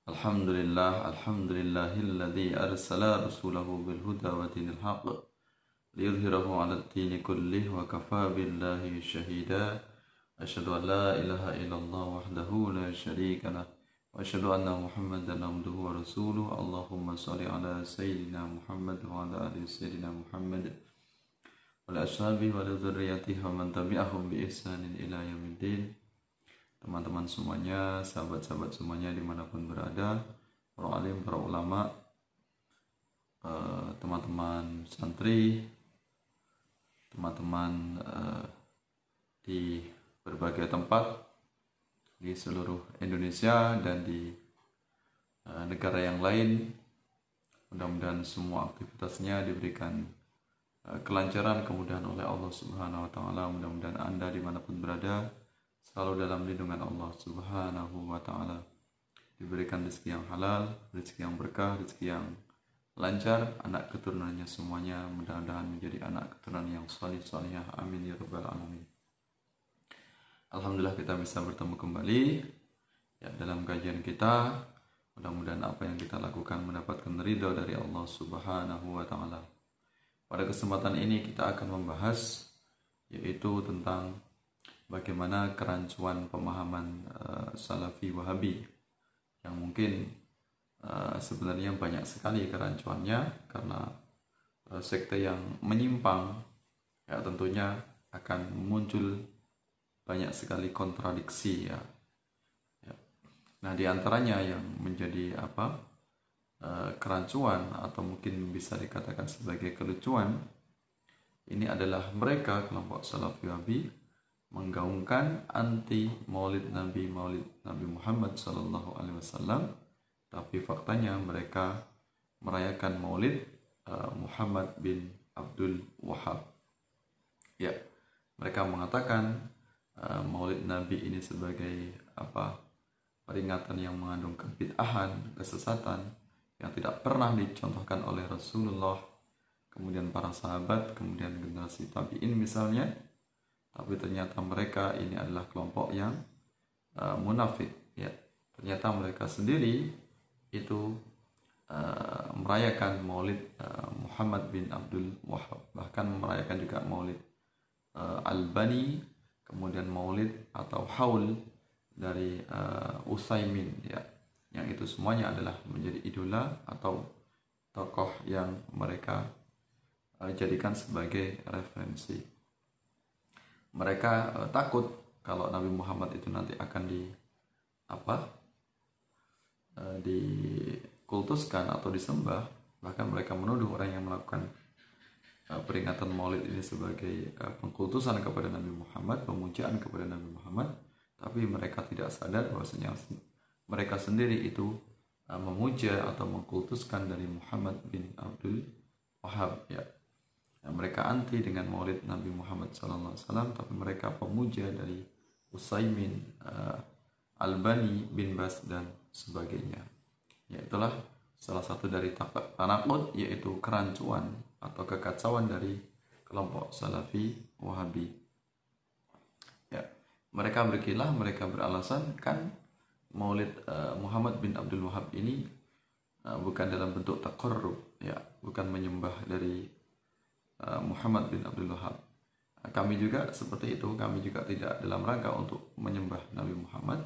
Alhamdulillahilladzi arsala rasulahu bil huda wa dinil haqq liyudhhirahu 'alad dini kullih wa kafaa billahi syahida. Asyhadu an la ilaha illallah wahdahu la syarika lah wa asyhadu anna Muhammadan abduhu wa rasuluh. Allahumma shalli ala sayyidina Muhammad wa ala ali sayyidina Muhammad wa ala ashabihi wa ala dzurriyyatihi wa man tabi'ahum bi ihsanin ila yaumiddin. Teman-teman semuanya, sahabat-sahabat semuanya dimanapun berada, para alim, para ulama, teman-teman santri, teman-teman di berbagai tempat di seluruh Indonesia dan di negara yang lain, mudah-mudahan semua aktivitasnya diberikan kelancaran, kemudahan oleh Allah Subhanahu wa Ta'ala. Mudah-mudahan Anda dimanapun berada selalu dalam lindungan Allah Subhanahu wa Ta'ala, diberikan rezeki yang halal, rezeki yang berkah, rezeki yang lancar, anak keturunannya semuanya mudah-mudahan menjadi anak keturunan yang salih-salihah, amin ya rabbal alamin. Alhamdulillah kita bisa bertemu kembali ya, dalam kajian kita. Mudah-mudahan apa yang kita lakukan mendapatkan ridha dari Allah Subhanahu wa Ta'ala. Pada kesempatan ini kita akan membahas yaitu tentang bagaimana kerancuan pemahaman Salafi Wahabi yang mungkin sebenarnya banyak sekali kerancuannya karena sekte yang menyimpang ya tentunya akan muncul banyak sekali kontradiksi ya. Nah di antaranya yang menjadi kerancuan atau mungkin bisa dikatakan sebagai kelucuan ini adalah mereka kelompok Salafi Wahabi menggaungkan anti maulid Nabi Muhammad Sallallahu Alaihi Wasallam, tapi faktanya mereka merayakan maulid Muhammad bin Abdul Wahab. Ya, mereka mengatakan maulid Nabi ini sebagai peringatan yang mengandung kebid'ahan, kesesatan yang tidak pernah dicontohkan oleh Rasulullah, kemudian para sahabat, kemudian generasi tabi'in misalnya. Tapi ternyata mereka ini adalah kelompok yang munafik ya. Ternyata mereka sendiri itu merayakan maulid Muhammad bin Abdul Wahab, bahkan merayakan juga maulid Albani, kemudian maulid atau haul dari Utsaimin ya, yang itu semuanya adalah menjadi idola atau tokoh yang mereka jadikan sebagai referensi. Mereka takut kalau Nabi Muhammad itu nanti akan dikultuskan atau disembah. Bahkan mereka menuduh orang yang melakukan peringatan maulid ini sebagai pengkultusan kepada Nabi Muhammad, pemujaan kepada Nabi Muhammad. Tapi mereka tidak sadar bahwasanya mereka sendiri itu memuja atau mengkultuskan dari Muhammad bin Abdul Wahab ya. Mereka anti dengan maulid Nabi Muhammad SAW, tapi mereka pemuja dari Utsaimin, Albani, bin Bas dan sebagainya. Ya, itulah salah satu dari tanaqud, yaitu kerancuan atau kekacauan dari kelompok Salafi Wahabi. Ya, mereka berkilah, mereka beralasan kan maulid Muhammad bin Abdul Wahab ini bukan dalam bentuk taqarrub, ya, bukan menyembah dari Muhammad bin Abdul Wahab. Kami juga seperti itu, kami juga tidak dalam rangka untuk menyembah Nabi Muhammad.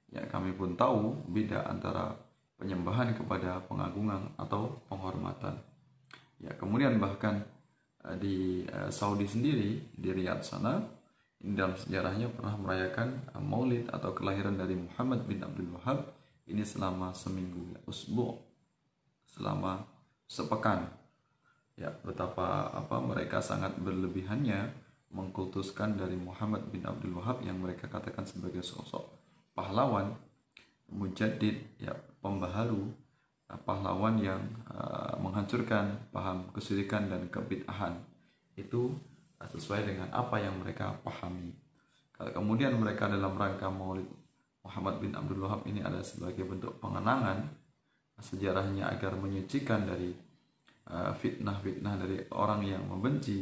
Ya, kami pun tahu beda antara penyembahan kepada pengagungan atau penghormatan. Ya, kemudian bahkan di Saudi sendiri, di Riyadh sana, ini dalam sejarahnya pernah merayakan maulid atau kelahiran dari Muhammad bin Abdul Wahab ini selama seminggu, ya, selama sepekan. Ya, betapa mereka sangat berlebihannya mengkultuskan dari Muhammad bin Abdul Wahab yang mereka katakan sebagai sosok pahlawan, mujaddid, ya, pembaharu, pahlawan yang menghancurkan paham kesyirikan dan kebid'ahan. Itu sesuai dengan apa yang mereka pahami. Kalau kemudian mereka dalam rangka maulid Muhammad bin Abdul Wahab ini adalah sebagai bentuk pengenangan sejarahnya agar menyucikan dari fitnah-fitnah dari orang yang membenci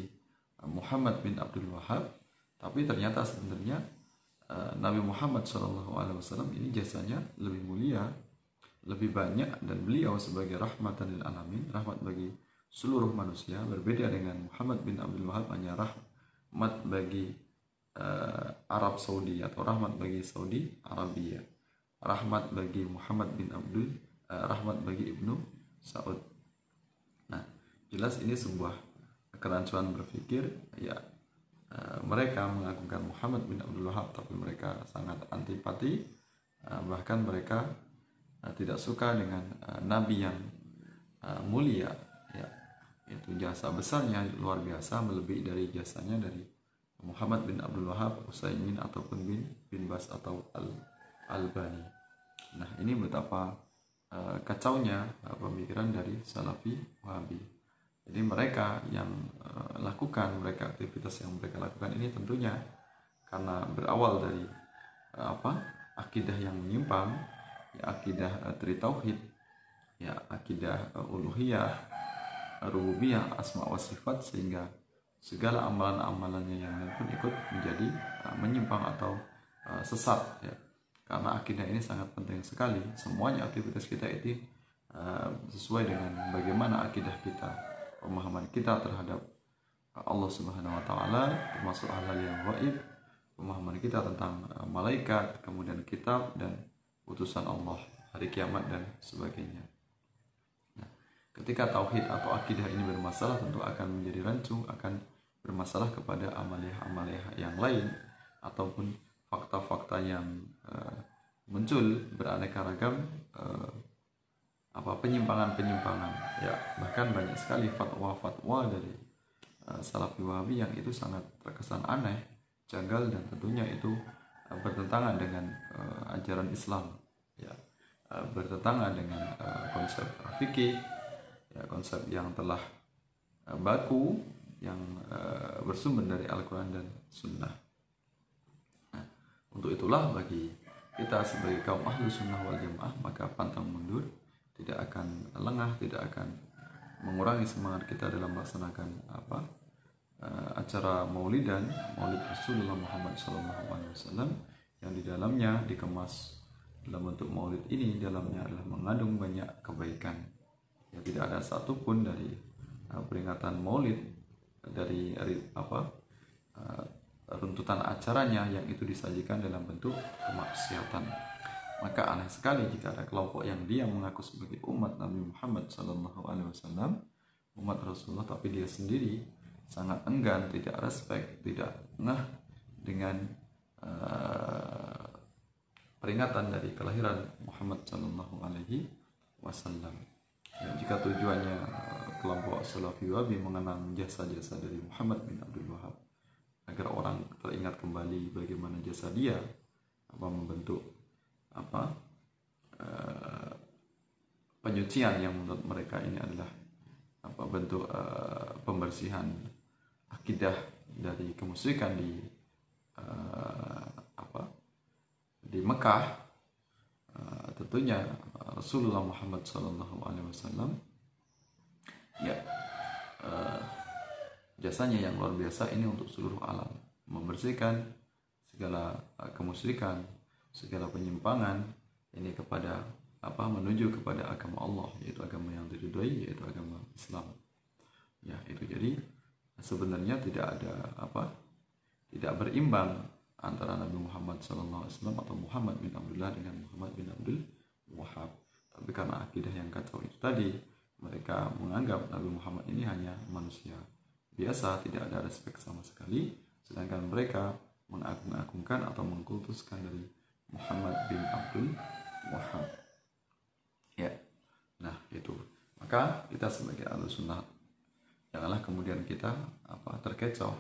Muhammad bin Abdul Wahab, tapi ternyata sebenarnya Nabi Muhammad SAW ini jasanya lebih mulia lebih banyak, dan beliau sebagai rahmatan lil alamin, rahmat bagi seluruh manusia, berbeda dengan Muhammad bin Abdul Wahab hanya rahmat bagi Arab Saudi atau rahmat bagi Saudi Arabia, rahmat bagi Muhammad bin Abdul, rahmat bagi Ibnu Saud. Nah, jelas ini sebuah kerancuan berpikir, ya. Mereka mengagungkan Muhammad bin Abdul Wahab, tapi mereka sangat antipati, bahkan mereka tidak suka dengan Nabi yang mulia, ya. Itu jasa besarnya luar biasa, melebihi dari jasanya dari Muhammad bin Abdul Wahab, Utsaimin ataupun bin Bas atau Albani. Nah, ini betapa kacaunya pemikiran dari Salafi Wahabi. Jadi mereka yang mereka aktivitas yang mereka lakukan ini tentunya karena berawal dari akidah yang menyimpang, ya, akidah tauhid, ya, akidah uluhiyah, rububiyah, asma wa sifat, sehingga segala amalan-amalannya yang lain pun ikut menjadi menyimpang atau sesat, ya. Karena akidah ini sangat penting sekali. Semuanya aktivitas kita itu sesuai dengan bagaimana akidah kita, pemahaman kita terhadap Allah Subhanahu wa taala, termasuk hal-hal yang gaib, pemahaman kita tentang malaikat, kemudian kitab dan utusan Allah, hari kiamat dan sebagainya. Nah, ketika tauhid atau akidah ini bermasalah, tentu akan menjadi rancu, akan bermasalah kepada amaliyah-amaliyah yang lain ataupun fakta-fakta yang muncul beraneka ragam, penyimpangan-penyimpangan, ya. Bahkan banyak sekali fatwa-fatwa dari Salafi Wahabi yang itu sangat terkesan aneh, janggal, dan tentunya itu bertentangan dengan ajaran Islam, ya. Bertentangan dengan konsep fikih, ya, konsep yang telah baku, yang bersumber dari Al-Quran dan Sunnah. Nah, untuk itulah bagi kita sebagai kaum ahlu sunnah wal jamaah, maka pantang mundur tidak akan lengah, tidak akan mengurangi semangat kita dalam melaksanakan acara maulid Rasulullah Muhammad SAW, yang di dalamnya dikemas dalam bentuk maulid ini, dalamnya adalah mengandung banyak kebaikan. Ya, tidak ada satupun dari peringatan maulid, dari runtutan acaranya yang itu disajikan dalam bentuk kemaksiatan. Maka aneh sekali jika ada kelompok yang dia mengaku sebagai umat Nabi Muhammad SAW, umat Rasulullah, tapi dia sendiri sangat enggan, tidak respect, tidak ngeh dengan peringatan dari kelahiran Muhammad SAW. Ya, jika tujuannya kelompok Salafi Wahabi mengenang jasa-jasa dari Muhammad bin Abdul Wahab agar orang teringat kembali bagaimana jasa dia membentuk penyucian yang menurut mereka ini adalah bentuk pembersihan akidah dari kemusyrikan di Mekah. Tentunya Rasulullah Muhammad SAW, ya, jasanya yang luar biasa ini untuk seluruh alam, membersihkan segala kemusyrikan, segala penyimpangan ini kepada menuju kepada agama Allah, yaitu agama yang diridhoi, yaitu agama Islam. Ya, itu jadi sebenarnya tidak berimbang antara Nabi Muhammad SAW atau Muhammad bin Abdullah dengan Muhammad bin Abdul Wahab. Tapi karena akidah yang kacau itu tadi, mereka menganggap Nabi Muhammad ini hanya manusia biasa, tidak ada respek sama sekali, sedangkan mereka mengagung-agungkan atau mengkultuskan dari Muhammad bin Abdul Wahab. Ya, nah itu. Maka kita sebagai Ahlussunnah, janganlah kemudian kita terkecoh,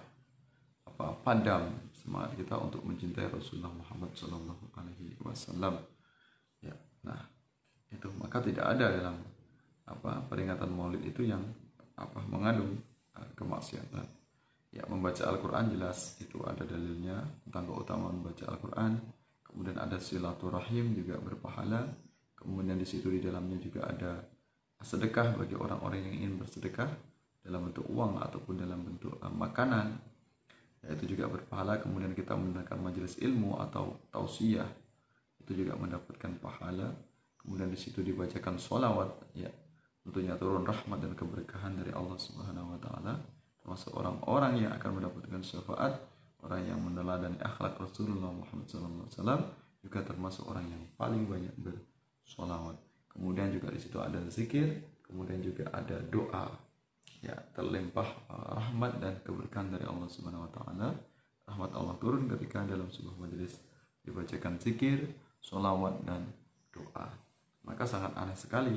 padam semangat kita untuk mencintai Rasulullah Muhammad SAW. Ya, nah itu. Maka tidak ada dalam peringatan Maulid itu yang mengandung kemaksiatan. Ya, membaca Al-Quran jelas itu ada dalilnya tentang keutamaan membaca Al-Quran. Kemudian ada silaturahim juga berpahala. Kemudian di situ di dalamnya juga ada sedekah bagi orang-orang yang ingin bersedekah dalam bentuk uang ataupun dalam bentuk makanan. Ya, itu juga berpahala. Kemudian kita menggunakan majelis ilmu atau tausiah, itu juga mendapatkan pahala. Kemudian di situ dibacakan sholawat, ya tentunya turun rahmat dan keberkahan dari Allah Subhanahu wa taala, termasuk orang-orang yang akan mendapatkan syafaat, orang yang meneladani akhlak Rasulullah Muhammad SAW, juga termasuk orang yang paling banyak bersholawat. Kemudian juga di situ ada zikir, kemudian juga ada doa, ya terlimpah rahmat dan keberkahan dari Allah Subhanahu wa taala. Rahmat Allah turun ketika dalam sebuah majelis dibacakan zikir, sholawat dan doa. Maka sangat aneh sekali,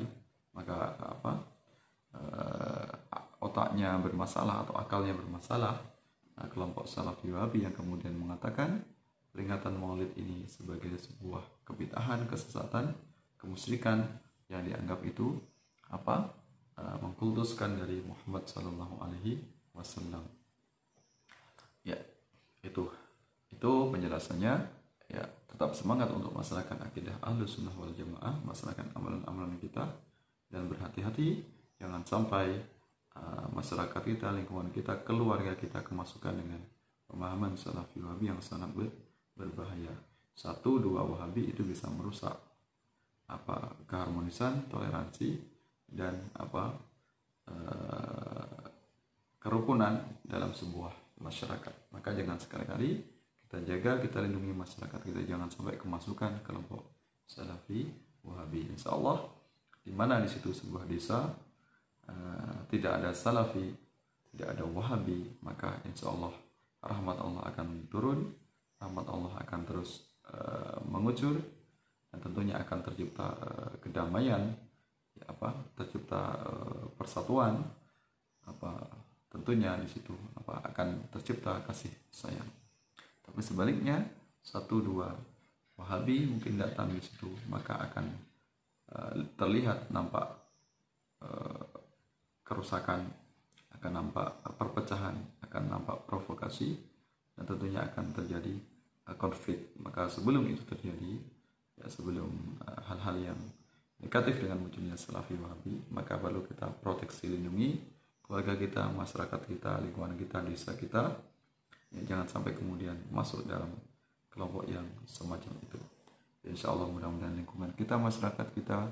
maka otaknya bermasalah atau akalnya bermasalah kelompok Salafi Wahabi yang kemudian mengatakan peringatan Maulid ini sebagai sebuah kebid'ahan, kesesatan, kemusyrikan yang dianggap itu mengkultuskan dari Muhammad sallallahu alaihi wasallam. Ya, itu penjelasannya. Ya, tetap semangat untuk masyarakat akidah Ahlus Sunnah wal Jamaah, masyarakat amalan-amalan kita, dan berhati-hati jangan sampai masyarakat kita, lingkungan kita, keluarga kita kemasukan dengan pemahaman Salafi Wahabi yang sangat berbahaya. 1-2 Wahabi itu bisa merusak keharmonisan, toleransi, dan kerukunan dalam sebuah masyarakat. Maka jangan sekali-kali kita jaga, kita lindungi masyarakat kita, jangan sampai kemasukan kelompok Salafi Wahabi. Insya Allah, di mana di situ sebuah desa tidak ada Salafi, tidak ada Wahabi, maka insya Allah rahmat Allah akan turun, rahmat Allah akan terus mengucur, dan tentunya akan tercipta kedamaian, tercipta persatuan, tentunya di situ akan tercipta kasih sayang. Tapi sebaliknya 1-2 Wahabi mungkin datang di situ, maka akan terlihat nampak kerusakan, akan nampak perpecahan, akan nampak provokasi, dan tentunya akan terjadi konflik. Maka sebelum itu terjadi, ya sebelum hal-hal yang negatif dengan munculnya Salafi Wahabi, maka perlu kita proteksi, lindungi keluarga kita, masyarakat kita, lingkungan kita, desa kita, ya, jangan sampai kemudian masuk dalam kelompok yang semacam itu. Insya Allah mudah-mudahan lingkungan kita, masyarakat kita,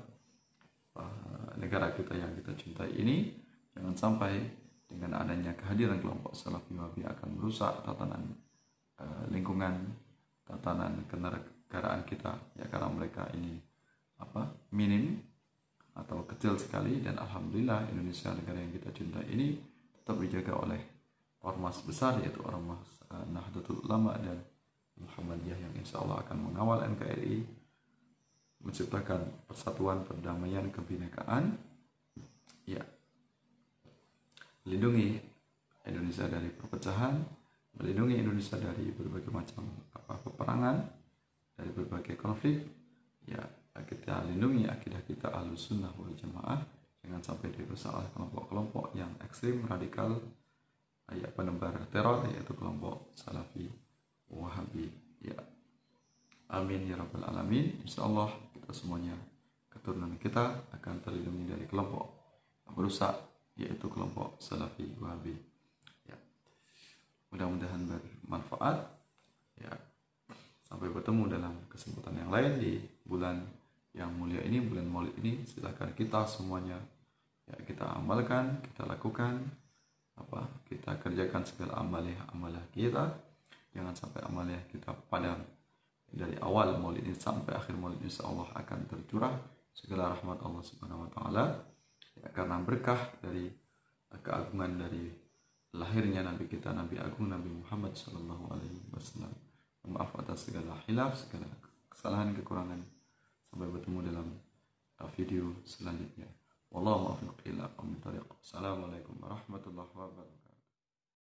negara kita yang kita cintai ini, jangan sampai dengan adanya kehadiran kelompok Salafi Wahabi akan merusak tatanan lingkungan, tatanan kenegaraan kita, ya karena mereka ini minim atau kecil sekali, dan alhamdulillah Indonesia, negara yang kita cintai ini, tetap dijaga oleh ormas besar, yaitu ormas Nahdlatul Ulama dan Muhammadiyah, yang insya Allah akan mengawal NKRI, menciptakan persatuan, perdamaian, kebinekaan, ya, melindungi Indonesia dari perpecahan, melindungi Indonesia dari berbagai macam peperangan, dari berbagai konflik, ya kita lindungi akidah kita Ahlus Sunnah wal Jamaah, jangan sampai dirusak oleh kelompok-kelompok yang ekstrim, radikal, penebar teror, yaitu kelompok Salafi Wahabi. Ya, amin ya rabbal alamin. Insyaallah kita semuanya, keturunan kita akan terlindungi dari kelompok yang merusak, yaitu kelompok Salafi Wahabi. Ya, mudah-mudahan bermanfaat. Ya, sampai bertemu dalam kesempatan yang lain di bulan yang mulia ini, bulan Maulid ini. Silakan kita semuanya, ya, kita amalkan, kita lakukan, kita kerjakan segala amalah kita. Jangan sampai amalah kita padam. Dari awal Maulid ini sampai akhir Maulid, insya Allah akan tercurah segala rahmat Allah Subhanahu wa taala, ya, karena berkah dari keagungan dari lahirnya Nabi kita, Nabi Agung Nabi Muhammad sallallahu alaihi wasallam. Maaf atas segala hilaf, segala kesalahan, kekurangan. Sampai bertemu dalam video selanjutnya. Wallahu a'lam bishawab. Assalamualaikum warahmatullahi wabarakatuh.